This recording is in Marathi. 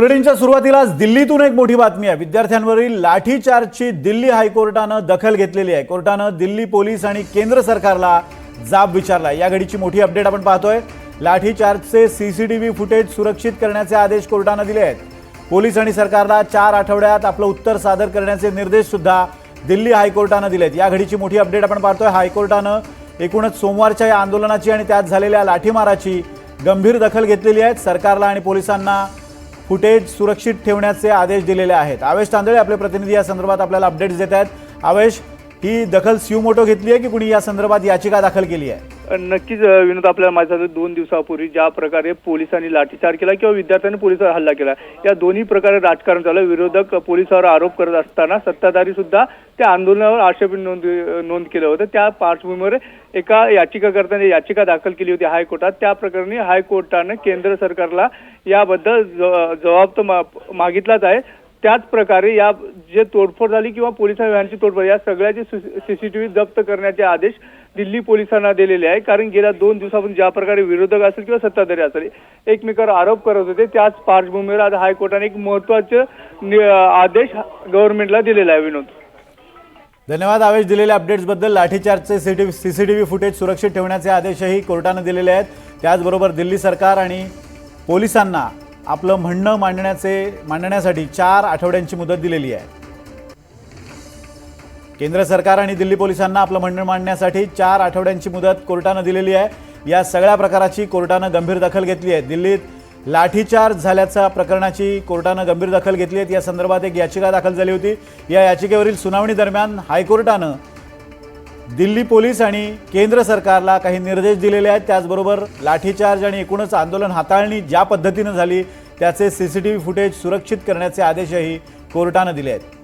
बुलेटिनच्या सुरुवातीलाच दिल्लीतून एक मोठी बातमी आहे। विद्यार्थ्यांवरील लाठीचार्जची दिल्ली हायकोर्टानं दखल घेतलेली आहे। कोर्टानं दिल्ली पोलीस आणि केंद्र सरकारला जाब विचारला। या घडीची मोठी अपडेट आपण पाहतोय। लाठीचार्जचे सीसीटीव्ही फुटेज सुरक्षित करण्याचे आदेश कोर्टानं दिले आहेत। पोलीस आणि सरकारला 4 आठवड्यात आपलं उत्तर सादर करण्याचे निर्देश सुद्धा दिल्ली हायकोर्टानं दिलेत। या घडीची मोठी अपडेट आपण पाहतोय। हायकोर्टानं एकूणच सोमवारच्या या आंदोलनाची आणि त्यात झालेल्या लाठीमाराची गंभीर दखल घेतलेली आहे। सरकारला आणि पोलिसांना फुटेज सुरक्षित ठेवण्याचे आदेश दिलेले आहेत। आवेश तांदळे आपले प्रतिनिधी या संदर्भात आपल्याला अपडेट्स देत आहेत। आवेश, ही दखल सुमोटो घेतली आहे की कुणी या संदर्भात याचिका दाखल केली आहे? नक्कीच विनोद, आपल्याला माहिती आहे 2 दिवसापूर्वी ज्या प्रकारे पोलिसांनी लाठीचार्ज केला किंवा विद्यार्थ्यांनी पोलिसांवर हल्ला केला, या दोन्ही प्रकारे राजकारण चालू। विरोधक पोलिसांवर आरोप करत असताना सत्ताधारी सुद्धा त्या आंदोलनावर आक्षेप नोंद केलं होतं। त्या पार्श्वभूमीवर एका याचिकाकर्त्याने याचिका दाखल केली होती हायकोर्टात। त्या प्रकरणी हायकोर्टाने केंद्र सरकारला याबद्दल जबाब तर मागितलाच आहे। त्याच प्रकारे या जे तोडफोड झाली किंवा पोलिसांची तोडफोड, या सगळ्याचे सीसीटीव्ही जप्त करण्याचे आदेश दिल्ली पोलिसांना दिलेले आहे। कारण गेल्या 2 दिवसापासून ज्या प्रकारे विरोधक असेल किंवा सत्ताधारी असेल एकमेकावर आरोप करत होते, त्याच पार्श्वभूमीवर आज हायकोर्टाने एक महत्त्वाचे आदेश गव्हर्नमेंटला दिलेला आहे। विनोद, धन्यवाद आवेश, दिलेल्या अपडेट्स बद्दल। लाठीचार्जचे सीसीटीव्ही फुटेज सुरक्षित ठेवण्याचे आदेशही कोर्टाने दिलेले आहेत। त्याचबरोबर दिल्ली सरकार आणि पोलिसांना आपलं म्हणणं मांडण्यासाठी 4 आठवड्यांची मुदत दिलेली आहे। केंद्र सरकार आणि दिल्ली पोलिसांना आपलं म्हणणं मांडण्यासाठी 4 आठवड्यांची मुदत कोर्टाने दिलेली आहे। या सगळ्या प्रकाराची कोर्टाने गंभीर दखल घेतली आहे। दिल्लीत लाठीचार्ज झाल्याच्या प्रकरणाची कोर्टाने गंभीर दखल घेतली आहे। या संदर्भात एक याचिका दाखल झाली होती। या याचिकेवरील सुनावणी दरम्यान हायकोर्टाने दिल्ली पोलीस आणि केंद्र सरकारला काही निर्देश दिलेले आहेत। त्याचबरोबर लाठीचार्ज आणि एकूणच आंदोलन हाताळणी ज्या पद्धतीने झाली त्याचे सीसीटीव्ही फुटेज सुरक्षित करण्याचे आदेशही कोर्टाने दिले आहेत।